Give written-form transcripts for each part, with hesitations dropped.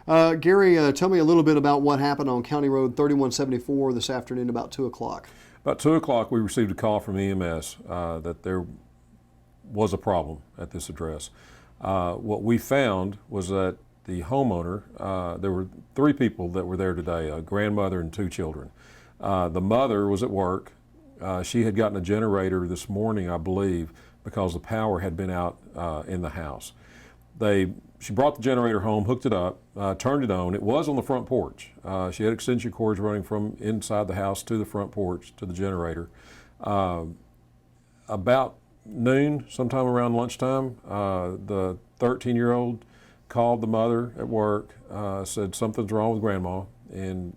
Gary, tell me a little bit about what happened on County Road 3174 this afternoon about 2 o'clock. About 2 o'clock, we received a call from EMS that there was a problem at this address. What we found was that the homeowner, there were 3 people that were there today, a grandmother and 2 children. The mother was at work. She had gotten a generator this morning, I believe, because the power had been out in the house. She brought the generator home, hooked it up, turned it on. It was on the front porch. She had extension cords running from inside the house to the front porch to the generator. About noon, sometime around lunchtime, the 13-year-old called the mother at work, said something's wrong with grandma, and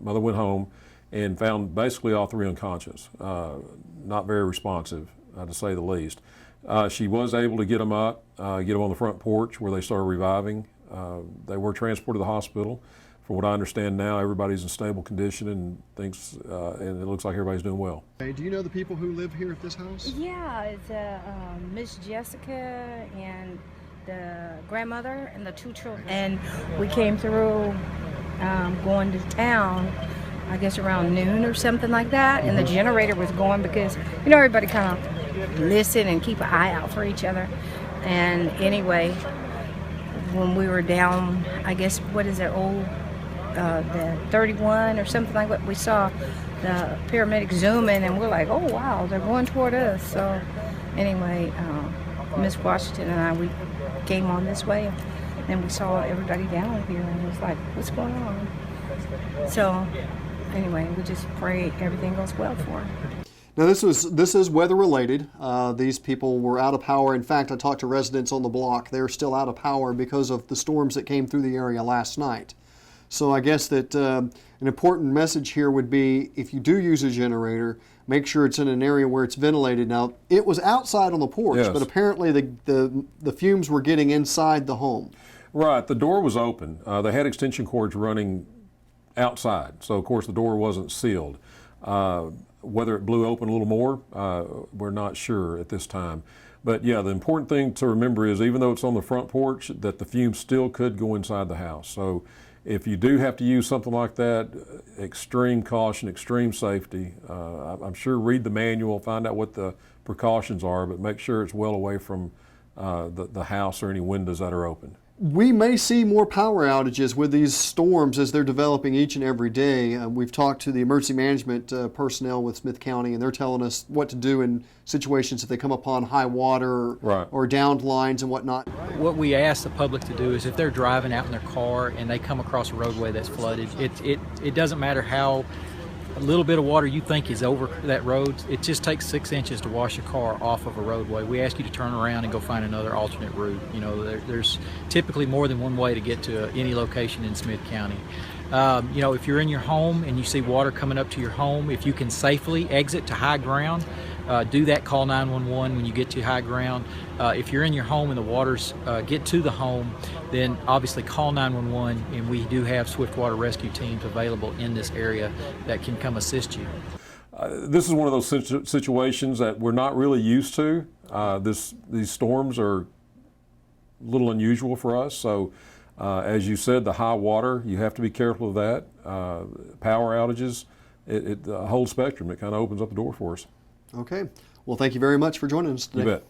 mother went home and found basically all 3 unconscious, not very responsive, to say the least. She was able to get them up, get them on the front porch where they started reviving. They were transported to the hospital. From what I understand now, everybody's in stable condition and and it looks like everybody's doing well. Hey, do you know the people who live here at this house? Yeah, it's Miss Jessica and the grandmother and the 2 children. And we came through going to town, I guess around noon or something like that, and the generator was going because, everybody kind of listen and keep an eye out for each other. And anyway, when we were down, I guess, what is it, the 31 or something like that, we saw the paramedics zooming, and we're like, oh wow, they're going toward us. So anyway, Miss Washington and I, we came on this way, and we saw everybody down here, and it was like, what's going on? So anyway, we just pray everything goes well for her. Now this is weather related. These people were out of power. In fact, I talked to residents on the block. They're still out of power because of the storms that came through the area last night. So I guess that an important message here would be, if you do use a generator, make sure it's in an area where it's ventilated. Now, it was outside on the porch, yes, but apparently the fumes were getting inside the home. Right, the door was open. They had extension cords running outside, so of course the door wasn't sealed. Whether it blew open a little more, we're not sure at this time. But yeah, the important thing to remember is, even though it's on the front porch, that the fumes still could go inside the house. So if you do have to use something like that, extreme caution, extreme safety. I'm sure read the manual, find out what the precautions are, but make sure it's well away from the house or any windows that are open. We may see more power outages with these storms as they're developing each and every day. We've talked to the emergency management personnel with Smith County, and they're telling us what to do in situations if they come upon high water or downed lines and whatnot. What we ask the public to do is, if they're driving out in their car and they come across a roadway that's flooded, it doesn't matter how a little bit of water you think is over that road. It just takes 6 inches to wash a car off of a roadway. We ask you to turn around and go find another alternate route. There's typically more than one way to get to any location in Smith County. If you're in your home and you see water coming up to your home, if you can safely exit to high ground, do that. Call 911 when you get to high ground. If you're in your home and the waters get to the home, then obviously call 911, and we do have swift water rescue teams available in this area that can come assist you. This is one of those situations that we're not really used to. These storms are a little unusual for us. So as you said, the high water, you have to be careful of that. Power outages, the whole spectrum, it kind of opens up the door for us. Okay. Well, thank you very much for joining us today. You bet.